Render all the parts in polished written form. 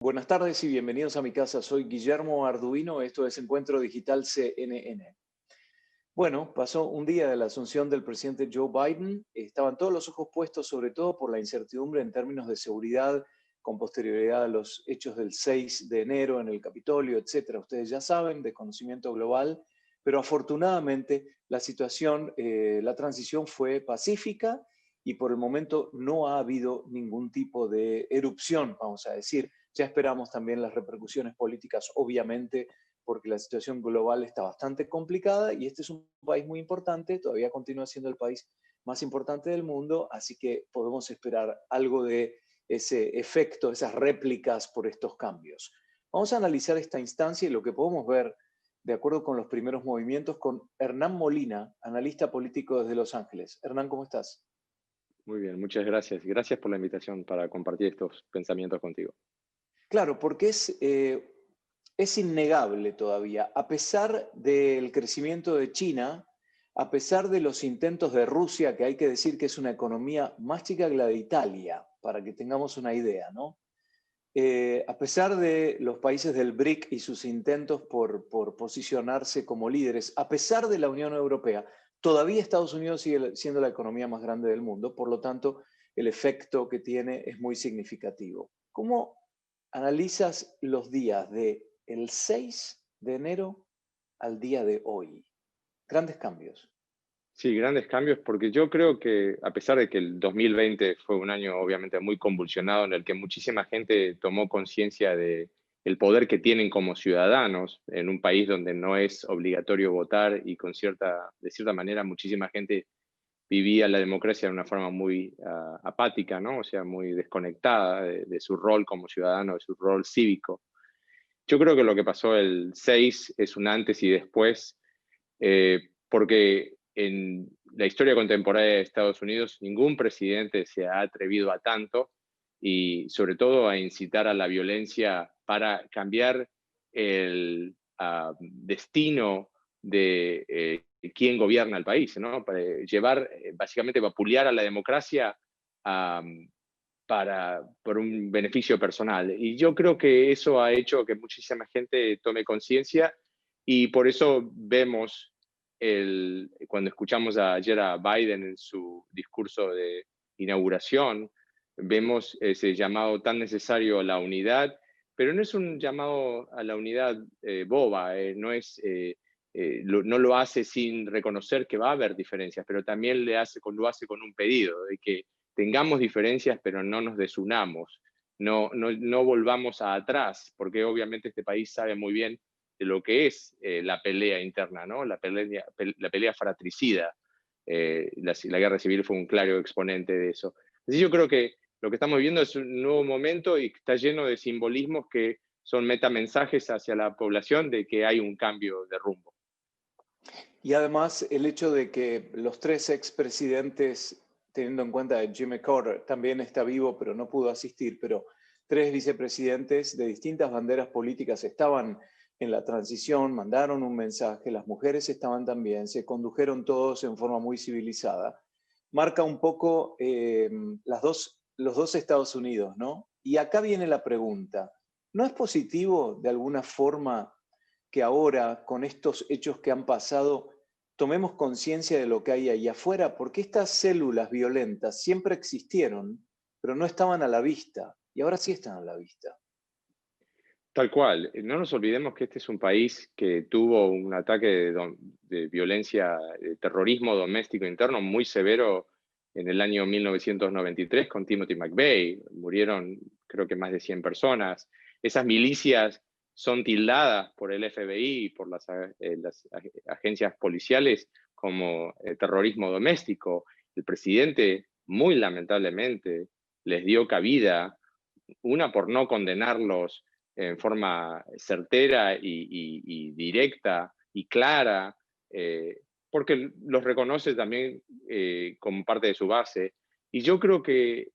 Buenas tardes y bienvenidos a mi casa. Soy Guillermo Arduino, esto es Encuentro Digital CNN. Bueno, pasó un día de la asunción del presidente Joe Biden. Estaban todos los ojos puestos sobre todo por la incertidumbre en términos de seguridad con posterioridad a los hechos del 6 de enero en el Capitolio, etcétera. Ustedes ya saben, de conocimiento global, pero afortunadamente la situación, la transición fue pacífica y por el momento no ha habido ningún tipo de erupción, vamos a decir. Ya esperamos también las repercusiones políticas, obviamente, porque la situación global está bastante complicada y este es un país muy importante, todavía continúa siendo el país más importante del mundo, así que podemos esperar algo de ese efecto, esas réplicas por estos cambios. Vamos a analizar esta instancia y lo que podemos ver, de acuerdo con los primeros movimientos, con Hernán Molina, analista político desde Los Ángeles. Hernán, ¿cómo estás? Muy bien, muchas gracias. Gracias por la invitación para compartir estos pensamientos contigo. Claro, porque es innegable todavía, a pesar del crecimiento de China, a pesar de los intentos de Rusia, que hay que decir que es una economía más chica que la de Italia, para que tengamos una idea, ¿no? A pesar de los países del BRIC y sus intentos por posicionarse como líderes, a pesar de la Unión Europea, todavía Estados Unidos sigue siendo la economía más grande del mundo, por lo tanto, el efecto que tiene es muy significativo. ¿Cómo analizas los días de el 6 de enero al día de hoy? Grandes cambios. Sí, grandes cambios, porque yo creo que a pesar de que el 2020 fue un año obviamente muy convulsionado en el que muchísima gente tomó conciencia de el poder que tienen como ciudadanos en un país donde no es obligatorio votar y de cierta manera muchísima gente vivía la democracia de una forma muy apática, ¿no? O sea, muy desconectada de su rol como ciudadano, de su rol cívico. Yo creo que lo que pasó el 6 es un antes y después, porque en la historia contemporánea de Estados Unidos ningún presidente se ha atrevido a tanto y sobre todo a incitar a la violencia para cambiar el destino de quién gobierna el país, ¿no? Para llevar, básicamente, vapulear a la democracia a, por un beneficio personal. Y yo creo que eso ha hecho que muchísima gente tome conciencia y por eso vemos, cuando escuchamos ayer a Biden en su discurso de inauguración, vemos ese llamado tan necesario a la unidad, pero no es un llamado a la unidad boba, no lo hace sin reconocer que va a haber diferencias, pero también lo hace con un pedido de que tengamos diferencias, pero no nos desunamos, no volvamos a atrás, porque obviamente este país sabe muy bien de lo que es la pelea interna, ¿no? La pelea fratricida. La guerra civil fue un claro exponente de eso. Así yo creo que lo que estamos viviendo es un nuevo momento y está lleno de simbolismos que son metamensajes hacia la población de que hay un cambio de rumbo. Y además el hecho de que los tres expresidentes, teniendo en cuenta que Jimmy Carter también está vivo, pero no pudo asistir, pero tres vicepresidentes de distintas banderas políticas estaban en la transición, mandaron un mensaje, las mujeres estaban también, se condujeron todos en forma muy civilizada. Marca un poco los dos Estados Unidos, ¿no? Y acá viene la pregunta, ¿no es positivo de alguna forma que ahora, con estos hechos que han pasado, tomemos conciencia de lo que hay ahí afuera? Porque estas células violentas siempre existieron, pero no estaban a la vista, y ahora sí están a la vista. Tal cual. No nos olvidemos que este es un país que tuvo un ataque de violencia, de terrorismo doméstico interno muy severo en el año 1993 con Timothy McVeigh. Murieron creo que más de 100 personas. Esas milicias son tildadas por el FBI y por las agencias policiales como terrorismo doméstico. El presidente, muy lamentablemente, les dio cabida, una por no condenarlos en forma certera y directa y clara, porque los reconoce también como parte de su base. Y yo creo que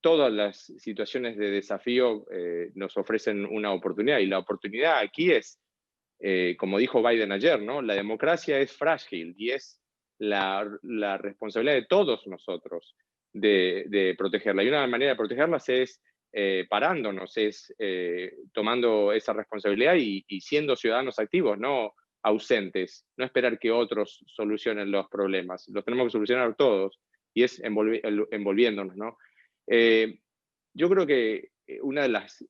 todas las situaciones de desafío nos ofrecen una oportunidad, y la oportunidad aquí es, como dijo Biden ayer, ¿no? La democracia es frágil y es la responsabilidad de todos nosotros de protegerla. Y una manera de protegerlas es parándonos, es tomando esa responsabilidad y siendo ciudadanos activos, no ausentes, no esperar que otros solucionen los problemas, los tenemos que solucionar todos, y es envolviéndonos, ¿no? Yo creo que una de las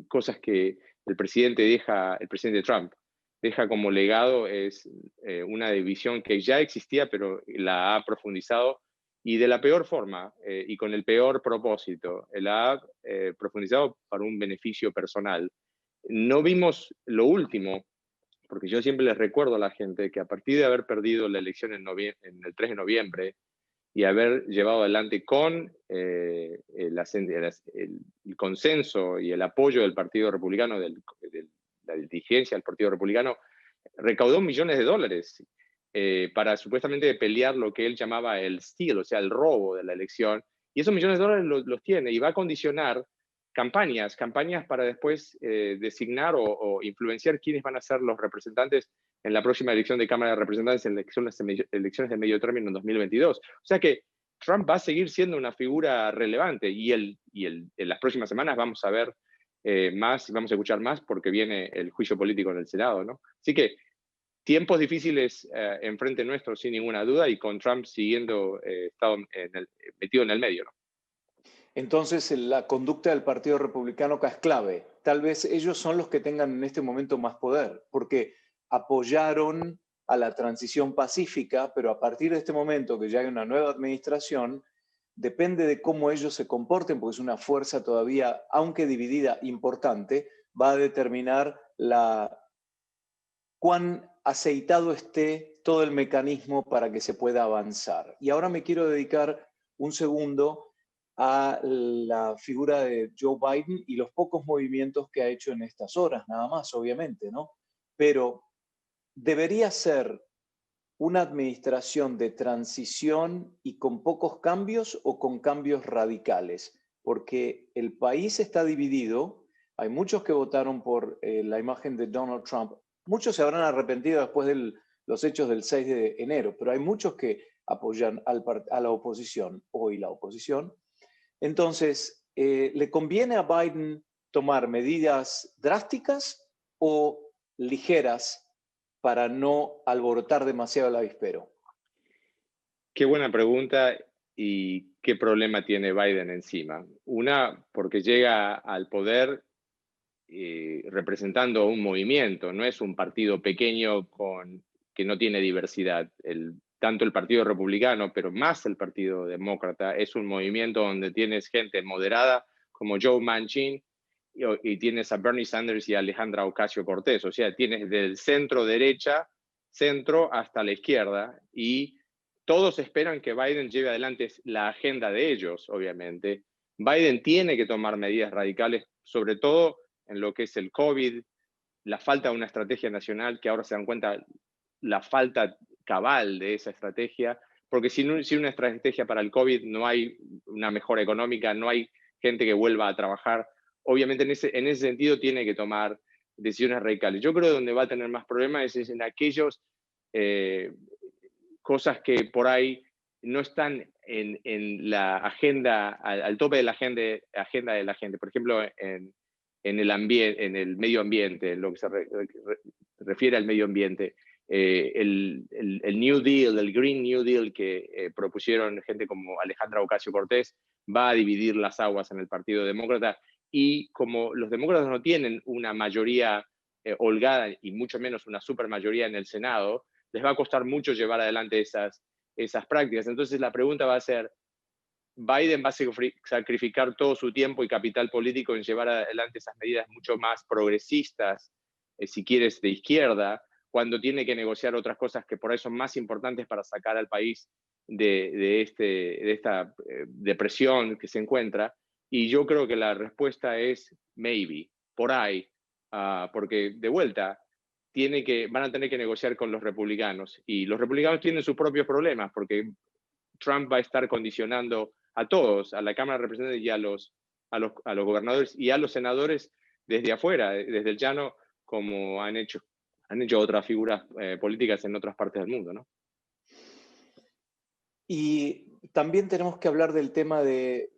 cosas que el presidente Trump, deja como legado es una división que ya existía, pero la ha profundizado y de la peor forma y con el peor propósito. La ha profundizado para un beneficio personal. No vimos lo último, porque yo siempre les recuerdo a la gente que a partir de haber perdido la elección en el 3 de noviembre, y haber llevado adelante con el consenso y el apoyo del Partido Republicano, de la dirigencia del Partido Republicano, recaudó millones de dólares para supuestamente pelear lo que él llamaba el steal, o sea, el robo de la elección, y esos millones de dólares los tiene y va a condicionar campañas para después designar o influenciar quiénes van a ser los representantes en la próxima elección de Cámara de Representantes en elecciones de medio término en 2022. O sea que Trump va a seguir siendo una figura relevante y en las próximas semanas vamos a ver más, vamos a escuchar más porque viene el juicio político en el Senado, ¿no? Así que tiempos difíciles enfrente nuestro, sin ninguna duda, y con Trump siguiendo metido en el medio, ¿no? Entonces, la conducta del Partido Republicano es clave. Tal vez ellos son los que tengan en este momento más poder, porque apoyaron a la transición pacífica, pero a partir de este momento que ya hay una nueva administración, depende de cómo ellos se comporten, porque es una fuerza todavía, aunque dividida, importante, va a determinar cuán aceitado esté todo el mecanismo para que se pueda avanzar. Y ahora me quiero dedicar un segundo a la figura de Joe Biden y los pocos movimientos que ha hecho en estas horas, nada más, obviamente, ¿no? Pero debería ser una administración de transición y con pocos cambios o con cambios radicales, porque el país está dividido. Hay muchos que votaron por la imagen de Donald Trump. Muchos se habrán arrepentido después de los hechos del 6 de enero, pero hay muchos que apoyan a la oposición, hoy la oposición. Entonces, ¿le conviene a Biden tomar medidas drásticas o ligeras para no alborotar demasiado el avispero? Qué buena pregunta y qué problema tiene Biden encima. Una, porque llega al poder representando un movimiento, no es un partido pequeño que no tiene diversidad. Tanto el Partido Republicano, pero más el Partido Demócrata, es un movimiento donde tienes gente moderada como Joe Manchin y tienes a Bernie Sanders y a Alejandra Ocasio-Cortez. O sea, tienes del centro derecha, centro hasta la izquierda, y todos esperan que Biden lleve adelante la agenda de ellos, obviamente. Biden tiene que tomar medidas radicales, sobre todo en lo que es el COVID, la falta de una estrategia nacional, que ahora se dan cuenta la falta cabal de esa estrategia, porque sin una estrategia para el COVID no hay una mejora económica, no hay gente que vuelva a trabajar. Obviamente en ese sentido tiene que tomar decisiones radicales. Yo creo que donde va a tener más problemas es en aquellos cosas que por ahí no están en la agenda, al tope de la agenda de la gente. Por ejemplo, en el medio ambiente, en lo que se refiere al medio ambiente. El New Deal, el Green New Deal que propusieron gente como Alejandra Ocasio-Cortez, va a dividir las aguas en el Partido Demócrata, y como los demócratas no tienen una mayoría holgada y mucho menos una supermayoría en el Senado, les va a costar mucho llevar adelante esas prácticas. Entonces la pregunta va a ser, ¿Biden va a sacrificar todo su tiempo y capital político en llevar adelante esas medidas mucho más progresistas, si quieres, de izquierda, cuando tiene que negociar otras cosas que por ahí son más importantes para sacar al país de esta depresión que se encuentra? Y yo creo que la respuesta es maybe, por ahí, porque de vuelta van a tener que negociar con los republicanos, y los republicanos tienen sus propios problemas, porque Trump va a estar condicionando a todos, a la Cámara de Representantes y a los gobernadores y a los senadores desde afuera, desde el llano, como han hecho otras figuras políticas en otras partes del mundo, ¿no? Y también tenemos que hablar del tema de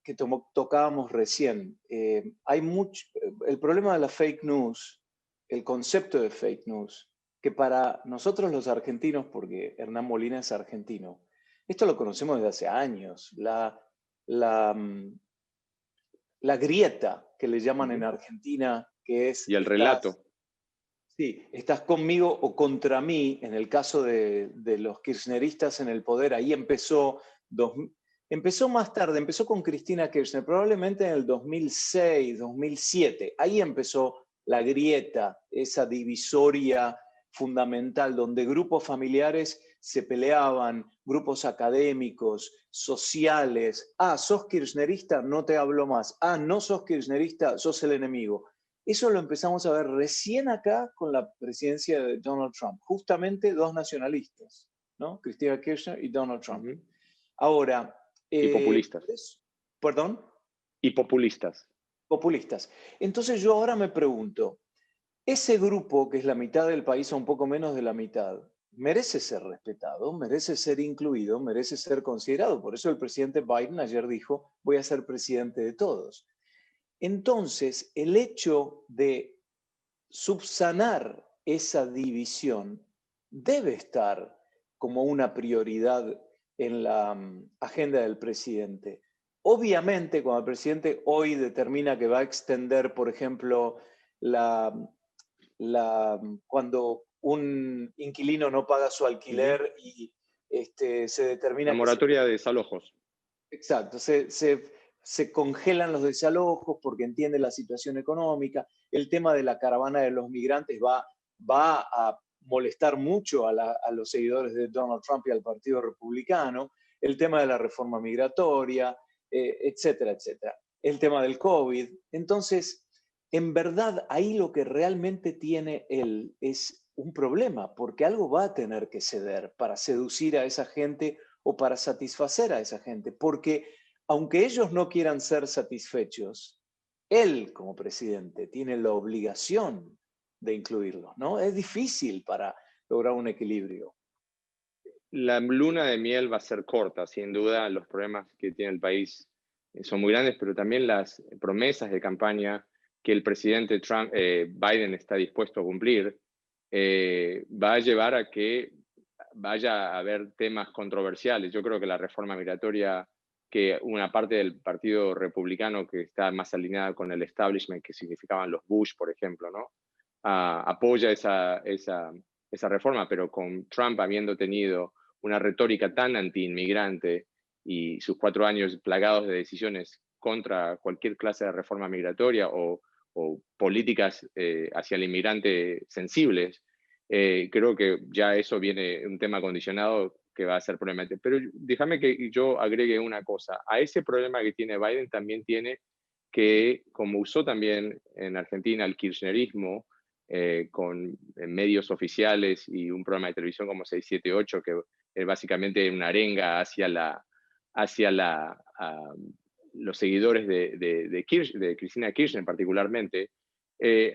que tocábamos recién. El problema de la fake news, el concepto de fake news, que para nosotros los argentinos, porque Hernán Molina es argentino, esto lo conocemos desde hace años, la grieta que le llaman en Argentina, que es... Y el relato. Sí, estás conmigo o contra mí, en el caso de los kirchneristas en el poder, ahí empezó más tarde, empezó con Cristina Kirchner, probablemente en el 2006, 2007, ahí empezó la grieta, esa divisoria fundamental, donde grupos familiares se peleaban, grupos académicos, sociales. Ah, sos kirchnerista, no te hablo más. Ah, no sos kirchnerista, sos el enemigo. Eso lo empezamos a ver recién acá con la presidencia de Donald Trump. Justamente dos nacionalistas, ¿no? Cristina Kirchner y Donald Trump. Ahora... y populistas. ¿Perdón? Y populistas. Populistas. Entonces yo ahora me pregunto, ese grupo, que es la mitad del país o un poco menos de la mitad, merece ser respetado, merece ser incluido, merece ser considerado. Por eso el presidente Biden ayer dijo, voy a ser presidente de todos. Entonces, el hecho de subsanar esa división debe estar como una prioridad en la agenda del presidente. Obviamente, cuando el presidente hoy determina que va a extender, por ejemplo, cuando un inquilino no paga su alquiler y se determina... La moratoria de desalojos. Exacto, se congelan los desalojos porque entiende la situación económica. El tema de la caravana de los migrantes va a molestar mucho a los seguidores de Donald Trump y al Partido Republicano. El tema de la reforma migratoria, etcétera, etcétera. El tema del COVID. Entonces, en verdad, ahí lo que realmente tiene él es un problema, porque algo va a tener que ceder para seducir a esa gente o para satisfacer a esa gente, porque aunque ellos no quieran ser satisfechos, él como presidente tiene la obligación de incluirlos, ¿no? Es difícil para lograr un equilibrio. La luna de miel va a ser corta, sin duda. Los problemas que tiene el país son muy grandes, pero también las promesas de campaña que el presidente Biden está dispuesto a cumplir, va a llevar a que vaya a haber temas controversiales. Yo creo que la reforma migratoria, que una parte del Partido Republicano que está más alineada con el establishment, que significaban los Bush, por ejemplo, ¿no? Apoya esa reforma, pero con Trump habiendo tenido una retórica tan anti-inmigrante y sus 4 años plagados de decisiones contra cualquier clase de reforma migratoria o políticas hacia el inmigrante sensibles, creo que ya eso viene un tema condicionado que va a ser problemático. Pero déjame que yo agregue una cosa. A ese problema que tiene Biden también tiene que, como usó también en Argentina el kirchnerismo, con medios oficiales y un programa de televisión como 678, que es básicamente una arenga hacia los seguidores de Cristina Kirchner particularmente,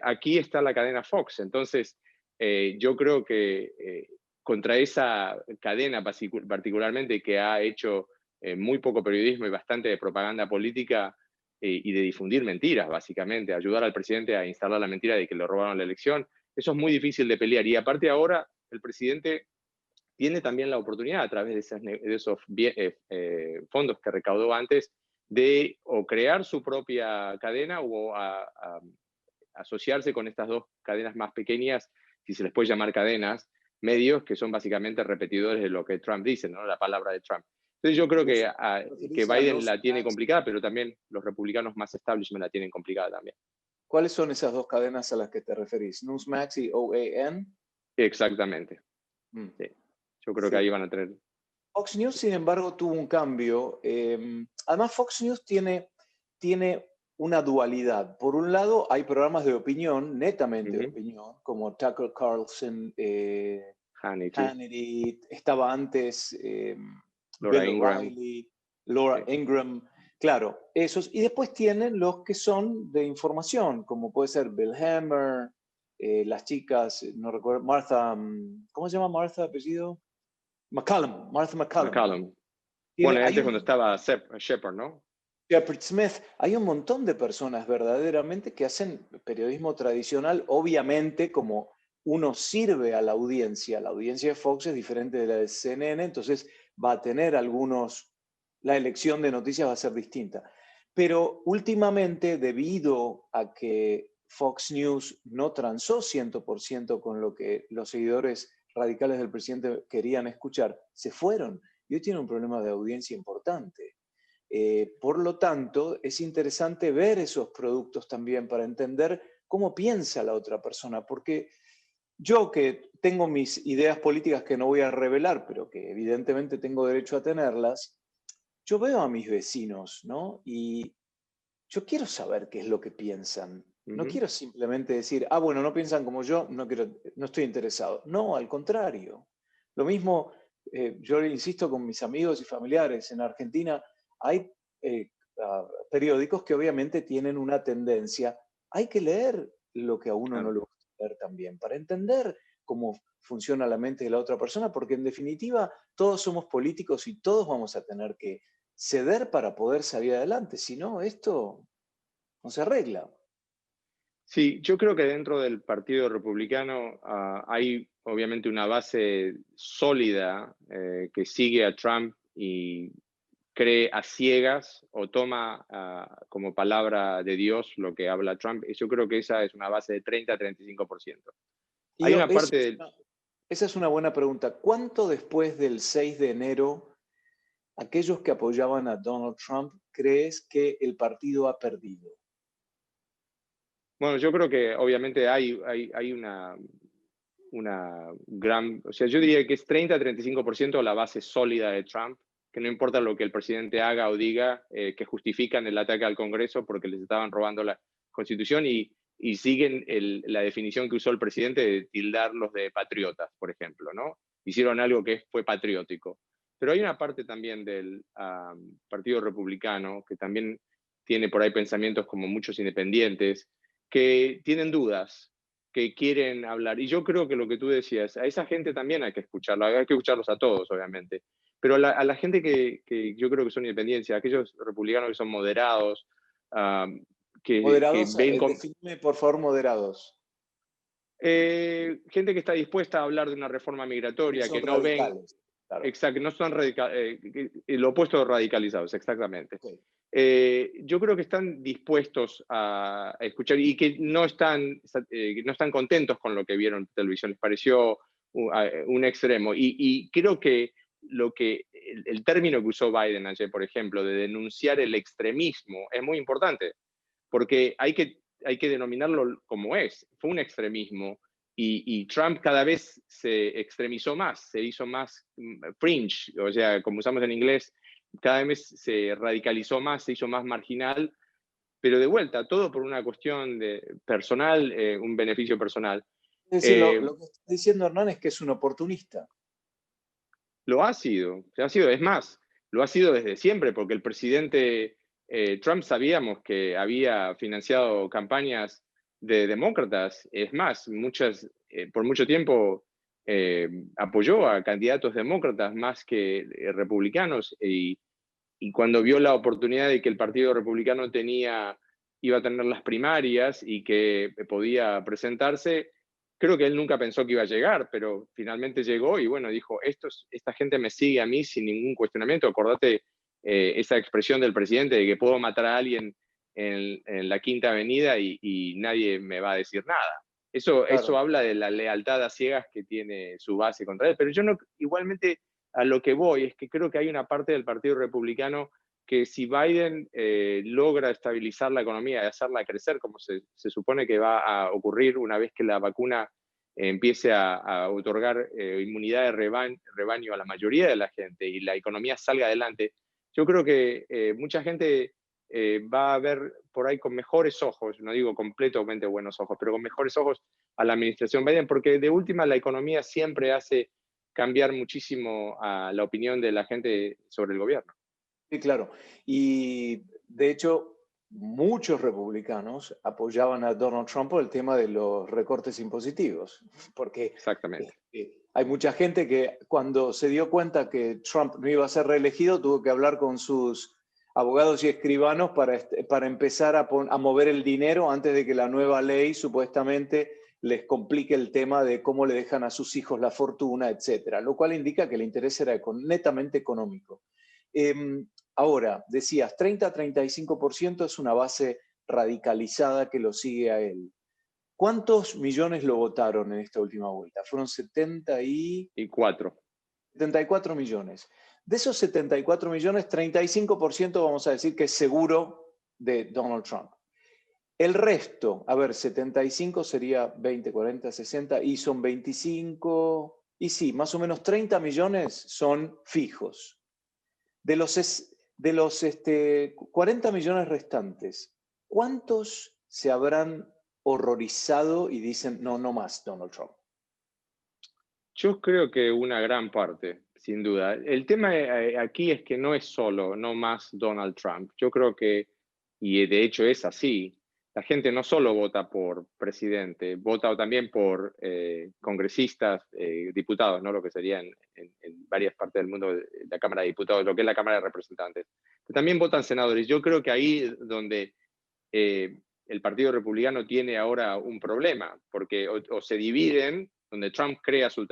aquí está la cadena Fox. Entonces, yo creo que contra esa cadena particularmente que ha hecho muy poco periodismo y bastante de propaganda política y de difundir mentiras, básicamente, ayudar al presidente a instalar la mentira de que le robaron la elección, eso es muy difícil de pelear. Y aparte ahora el presidente tiene también la oportunidad, a través de esos fondos que recaudó antes, de o crear su propia cadena o asociarse con estas dos cadenas más pequeñas, si se les puede llamar cadenas, medios que son básicamente repetidores de lo que Trump dice, ¿no? La palabra de Trump. Entonces yo creo que Biden la tiene complicada, pero también los republicanos más establishment la tienen complicada también. ¿Cuáles son esas dos cadenas a las que te referís? Newsmax y OAN. Exactamente. Sí. Yo creo que ahí van a tener... Fox News, sin embargo, tuvo un cambio. Además, Fox News tiene una dualidad. Por un lado, hay programas de opinión, netamente de opinión, como Tucker Carlson, Hannity, estaba antes Laura Bill Ingraham. O'Reilly, Laura Ingraham. Claro, esos. Y después tienen los que son de información, como puede ser Bill Hammer, las chicas, no recuerdo, Martha, ¿cómo se llama Martha, apellido? Martha McCallum. Bueno, antes cuando estaba Shepard, ¿no? Shepard Smith, hay un montón de personas verdaderamente que hacen periodismo tradicional, obviamente como uno sirve a la audiencia de Fox es diferente de la de CNN, entonces va a tener la elección de noticias va a ser distinta. Pero últimamente, debido a que Fox News no transó 100% con lo que los seguidores radicales del presidente querían escuchar, se fueron y hoy tiene un problema de audiencia importante. Por lo tanto, es interesante ver esos productos también para entender cómo piensa la otra persona, porque yo que tengo mis ideas políticas que no voy a revelar, pero que evidentemente tengo derecho a tenerlas, yo veo a mis vecinos, ¿no? Y yo quiero saber qué es lo que piensan. No Ujú. quiero simplemente decir, bueno, no piensan como yo, no estoy interesado. No, al contrario. Lo mismo, yo insisto con mis amigos y familiares en Argentina, hay periódicos que obviamente tienen una tendencia. Hay que leer lo que a uno no Claro. le gusta leer también, para entender cómo funciona la mente de la otra persona, porque en definitiva todos somos políticos y todos vamos a tener que ceder para poder salir adelante. Si no, esto no se arregla. Sí, yo creo que dentro del Partido Republicano hay obviamente una base sólida que sigue a Trump y cree a ciegas o toma como palabra de Dios lo que habla Trump. Y yo creo que esa es una base de 30 a 35%. Y Hay una parte esa es una buena pregunta. ¿Cuánto después del 6 de enero, aquellos que apoyaban a Donald Trump, crees que el partido ha perdido? bueno, yo creo que obviamente hay una gran, o sea, yo diría que es 30 a 35% la base sólida de Trump, que no importa lo que el presidente haga o diga, que justifican el ataque al Congreso porque les estaban robando la Constitución y siguen la definición que usó el presidente de tildarlos de patriotas, por ejemplo, ¿no? Hicieron algo que fue patriótico. Pero hay una parte también del Partido Republicano que también tiene por ahí pensamientos como muchos independientes, que tienen dudas, que quieren hablar. Y yo creo que lo que tú decías, a esa gente también hay que escucharla, hay que escucharlos a todos, obviamente. Pero a la gente que yo creo que son independientes, aquellos republicanos que son moderados, um, que Moderados, ven con, definime por favor moderados. gente que está dispuesta a hablar de una reforma Que migratoria, son que no ven, radicales. Claro. exacto, no son lo opuesto de radicalizados, exactamente. Ok. Yo creo que están dispuestos a escuchar y que no están contentos con lo que vieron en televisión. Les pareció un extremo. Y creo que el término que usó Biden ayer, por ejemplo, de denunciar el extremismo, es muy importante, porque hay que denominarlo como es. Fue un extremismo. Y Trump cada vez se extremizó más, se hizo más fringe, o sea, como usamos en inglés, cada vez se radicalizó más, se hizo más marginal, pero de vuelta, todo por una cuestión de personal, un beneficio personal. Es decir, Eh, lo que está diciendo Hernán es que es un oportunista. ha sido, es más, lo ha sido desde siempre, porque el presidente Trump sabíamos que había financiado campañas de demócratas, es más, por mucho tiempo apoyó a candidatos demócratas más que republicanos y cuando vio la oportunidad de que el Partido Republicano iba a tener las primarias y que podía presentarse, creo que él nunca pensó que iba a llegar, pero finalmente llegó y bueno, dijo, esta gente me sigue a mí sin ningún cuestionamiento. Acordate esa expresión del presidente de que puedo matar a alguien en la Quinta Avenida y nadie me va a decir nada. Eso Claro. habla de la lealtad a ciegas que tiene su base contra él, pero yo no, igualmente a lo que voy es que creo que hay una parte del Partido Republicano que si Biden logra estabilizar la economía y hacerla crecer, como se supone que va a ocurrir una vez que la vacuna empiece a otorgar inmunidad de rebaño a la mayoría de la gente y la economía salga adelante, yo creo que mucha gente va a ver por ahí con mejores ojos, no digo completamente buenos ojos, pero con mejores ojos a la administración Biden, porque de última la economía siempre hace cambiar muchísimo a la opinión de la gente sobre el gobierno. Sí, claro. Y de hecho, muchos republicanos apoyaban a Donald Trump por el tema de los recortes impositivos, porque Exactamente. hay mucha gente que cuando se dio cuenta que Trump no iba a ser reelegido, tuvo que hablar con sus abogados y escribanos para empezar a mover el dinero antes de que la nueva ley supuestamente les complique el tema de cómo le dejan a sus hijos la fortuna, etcétera, lo cual indica que el interés era netamente económico. Ahora, decías, 30-35% es una base radicalizada que lo sigue a él. ¿Cuántos millones lo votaron en esta última vuelta? Fueron 74 millones. De esos 74 millones, 35% vamos a decir que es seguro de Donald Trump. El resto, a ver, 75 sería 20, 40, 60, y son 25, y sí, más o menos 30 millones son fijos. De los 40 millones restantes, ¿cuántos se habrán horrorizado y dicen, no, no más Donald Trump? Yo creo que una gran parte, sin duda. El tema aquí es que no es solo, no más Donald Trump. Yo creo que, y de hecho es así, la gente no solo vota por presidente, vota también por congresistas, diputados, ¿no? Lo que sería en varias partes del mundo la Cámara de Diputados, lo que es la Cámara de Representantes. Pero también votan senadores. Yo creo que ahí donde el Partido Republicano tiene ahora un problema, porque o se dividen, donde Trump crea su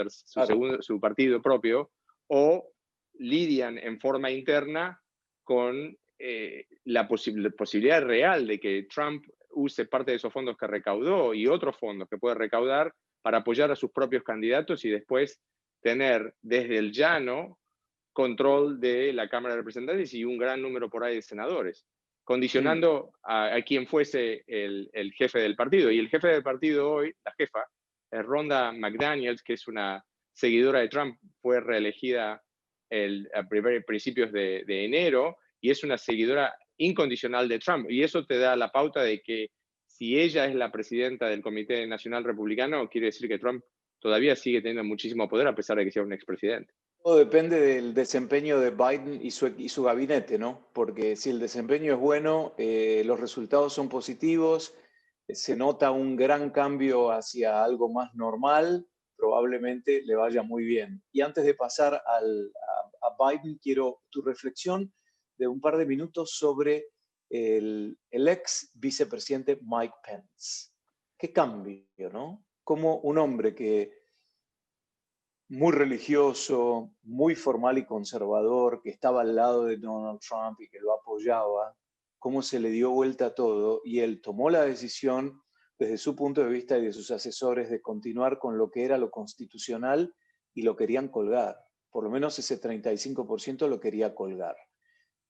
partido propio, o lidian en forma interna con la posibilidad real de que Trump use parte de esos fondos que recaudó y otros fondos que puede recaudar para apoyar a sus propios candidatos y después tener desde el llano control de la Cámara de Representantes y un gran número por ahí de senadores, condicionando a quien fuese el jefe del partido. Y el jefe del partido hoy, la jefa, es Rhonda McDaniels, que es una seguidora de Trump, fue reelegida a principios de enero y es una seguidora incondicional de Trump. Y eso te da la pauta de que si ella es la presidenta del Comité Nacional Republicano, quiere decir que Trump todavía sigue teniendo muchísimo poder a pesar de que sea un expresidente. Todo depende del desempeño de Biden y su gabinete, ¿no? Porque si el desempeño es bueno, los resultados son positivos, se nota un gran cambio hacia algo más normal, probablemente le vaya muy bien. Y antes de pasar a Biden, quiero tu reflexión de un par de minutos sobre el ex vicepresidente Mike Pence. ¿Qué cambio, no? Como un hombre que muy religioso, muy formal y conservador, que estaba al lado de Donald Trump y que lo apoyaba, cómo se le dio vuelta a todo y él tomó la decisión desde su punto de vista y de sus asesores de continuar con lo que era lo constitucional y lo querían colgar. Por lo menos ese 35% lo quería colgar.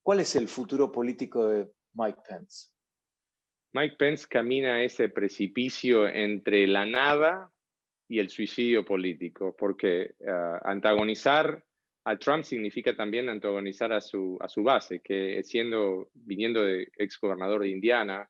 ¿Cuál es el futuro político de Mike Pence? Mike Pence camina a ese precipicio entre la nada y el suicidio político, porque antagonizar a Trump significa también antagonizar a su base, que viniendo de ex gobernador de Indiana,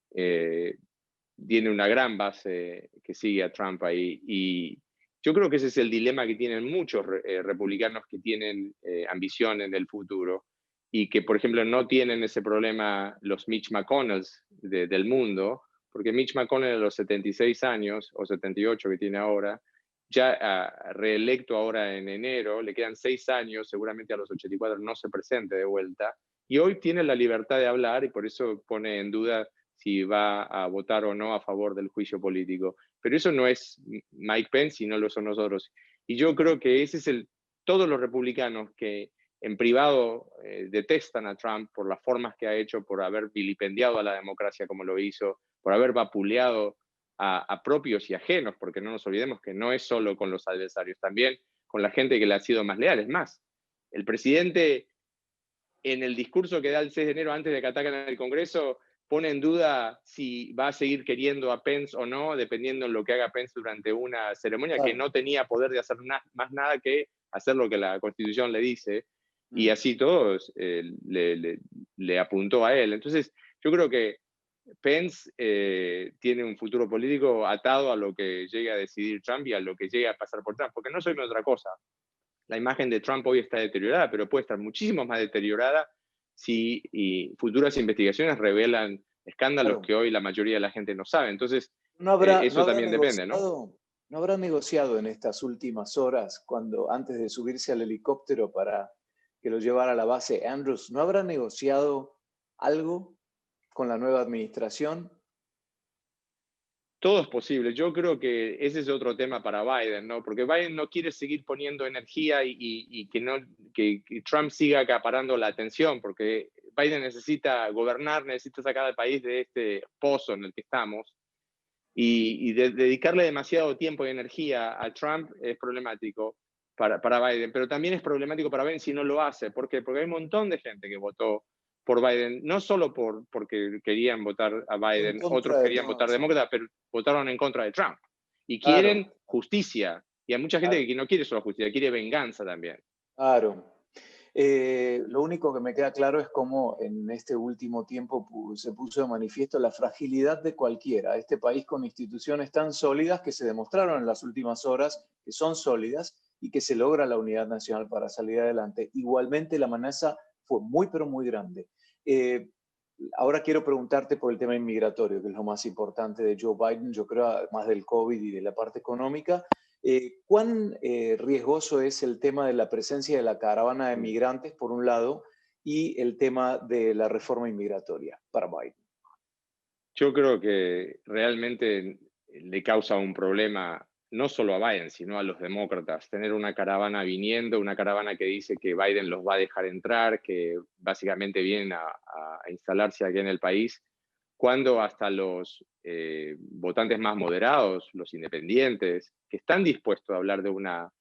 tiene una gran base que sigue a Trump ahí. Y yo creo que ese es el dilema que tienen muchos republicanos que tienen ambición en el futuro y que, por ejemplo, no tienen ese problema los Mitch McConnells del mundo, porque Mitch McConnell a los 76 años o 78 que tiene ahora, ya reelecto ahora en enero, le quedan 6 años, seguramente a los 84 no se presente de vuelta, y hoy tiene la libertad de hablar y por eso pone en duda si va a votar o no a favor del juicio político. Pero eso no es Mike Pence y no lo son nosotros. Y yo creo que ese es todos los republicanos que en privado detestan a Trump por las formas que ha hecho, por haber vilipendiado a la democracia como lo hizo, por haber vapuleado a propios y ajenos, porque no nos olvidemos que no es solo con los adversarios, también con la gente que le ha sido más leal. Es más, el presidente en el discurso que da el 6 de enero antes de que ataquen el Congreso pone en duda si va a seguir queriendo a Pence o no, dependiendo de lo que haga Pence durante una ceremonia que no tenía poder de hacer más nada que hacer lo que la Constitución le dice, y así todos le apuntó a él. Entonces, yo creo que Pence tiene un futuro político atado a lo que llegue a decidir Trump y a lo que llegue a pasar por Trump, porque no soy otra cosa. La imagen de Trump hoy está deteriorada, pero puede estar muchísimo más deteriorada si futuras investigaciones revelan escándalos que hoy la mayoría de la gente no sabe. Entonces, eso también depende, ¿no? ¿No habrá negociado en estas últimas horas, antes de subirse al helicóptero para que lo llevara a la base Andrews, ¿no habrá negociado algo con la nueva administración? Todo es posible. Yo creo que ese es otro tema para Biden, ¿no? Porque Biden no quiere seguir poniendo energía y que, no, que Trump siga acaparando la atención, porque Biden necesita gobernar, necesita sacar al país de este pozo en el que estamos. Dedicarle demasiado tiempo y energía a Trump es problemático para Biden, pero también es problemático para Biden si no lo hace. ¿Por qué? Porque hay un montón de gente que votó por Biden, no solo porque querían votar a En Biden, otros contra de querían votar Trump. demócrata, pero votaron en contra de Trump. Y Claro, quieren justicia. Y hay mucha gente claro, que no quiere solo justicia, quiere venganza también. claro. Lo único que me queda claro es cómo en este último tiempo se puso de manifiesto la fragilidad de cualquiera. Este país con instituciones tan sólidas que se demostraron en las últimas horas que son sólidas y que se logra la unidad nacional para salir adelante. Igualmente la amenaza fue muy, pero muy grande. Eh, Ahora quiero preguntarte por el tema inmigratorio, que es lo más importante de Joe Biden, yo creo, además del COVID y de la parte económica. ¿Cuán riesgoso es el tema de la presencia de la caravana de Mm. migrantes, por un lado, y el tema de la reforma inmigratoria para Biden? Yo creo que realmente le causa un problema no solo a Biden, sino a los demócratas. Tener una caravana viniendo, una caravana que dice que Biden los va a dejar entrar, que básicamente vienen a instalarse aquí en el país, cuando hasta los votantes más moderados, los independientes, que están dispuestos a hablar de una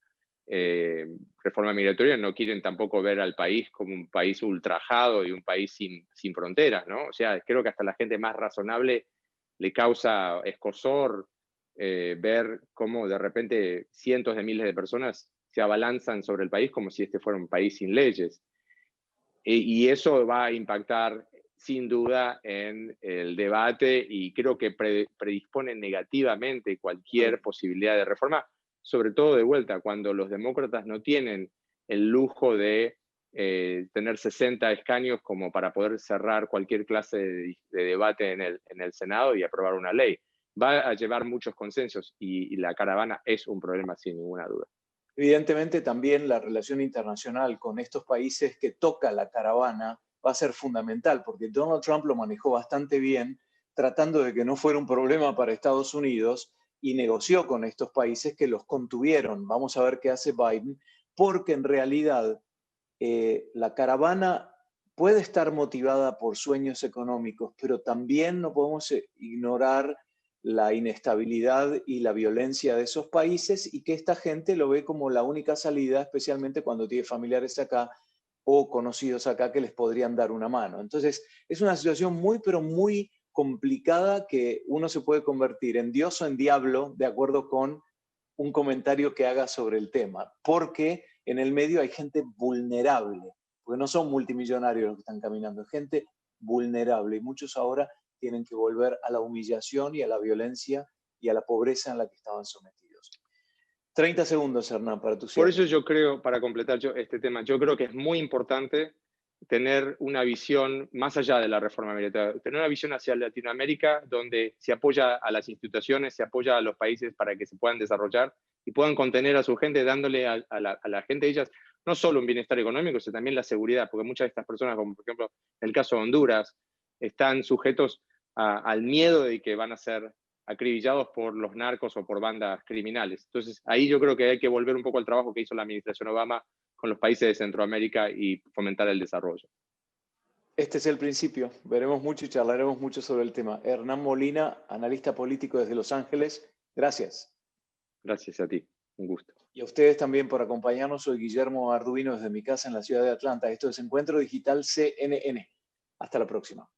eh, reforma migratoria, no quieren tampoco ver al país como un país ultrajado y un país sin fronteras, ¿no? O sea, creo que hasta la gente más razonable le causa escozor ver cómo de repente cientos de miles de personas se abalanzan sobre el país como si este fuera un país sin leyes. Y eso va a impactar sin duda en el debate y creo que predispone negativamente cualquier posibilidad de reforma, sobre todo de vuelta, cuando los demócratas no tienen el lujo de tener 60 escaños como para poder cerrar cualquier clase de debate en el Senado y aprobar una ley. Va a llevar muchos consensos y la caravana es un problema sin ninguna duda. Evidentemente también la relación internacional con estos países que toca la caravana va a ser fundamental, porque Donald Trump lo manejó bastante bien, tratando de que no fuera un problema para Estados Unidos y negoció con estos países que los contuvieron. Vamos a ver qué hace Biden, porque en realidad la caravana puede estar motivada por sueños económicos, pero también no podemos ignorar la inestabilidad y la violencia de esos países y que esta gente lo ve como la única salida, especialmente cuando tiene familiares acá o conocidos acá que les podrían dar una mano. Entonces, es una situación muy, pero muy complicada que uno se puede convertir en Dios o en diablo de acuerdo con un comentario que haga sobre el tema, porque en el medio hay gente vulnerable, porque no son multimillonarios los que están caminando, es gente vulnerable y muchos ahora tienen que volver a la humillación y a la violencia y a la pobreza en la que estaban sometidos. 30 segundos, Hernán, para tu Por cierre. eso yo creo, para completar este tema, yo creo que es muy importante tener una visión más allá de la reforma migratoria, tener una visión hacia Latinoamérica donde se apoya a las instituciones, se apoya a los países para que se puedan desarrollar y puedan contener a su gente, dándole a la gente de ellas no solo un bienestar económico, sino también la seguridad, porque muchas de estas personas, como por ejemplo en el caso de Honduras, están sujetos al miedo de que van a ser acribillados por los narcos o por bandas criminales. Entonces, ahí yo creo que hay que volver un poco al trabajo que hizo la administración Obama con los países de Centroamérica y fomentar el desarrollo. Este es el principio. Veremos mucho y charlaremos mucho sobre el tema. Hernán Molina, analista político desde Los Ángeles. Gracias. Gracias a ti, un gusto. Y a ustedes también por acompañarnos. Soy Guillermo Arduino desde mi casa en la ciudad de Atlanta. Esto es Encuentro Digital CNN. Hasta la próxima.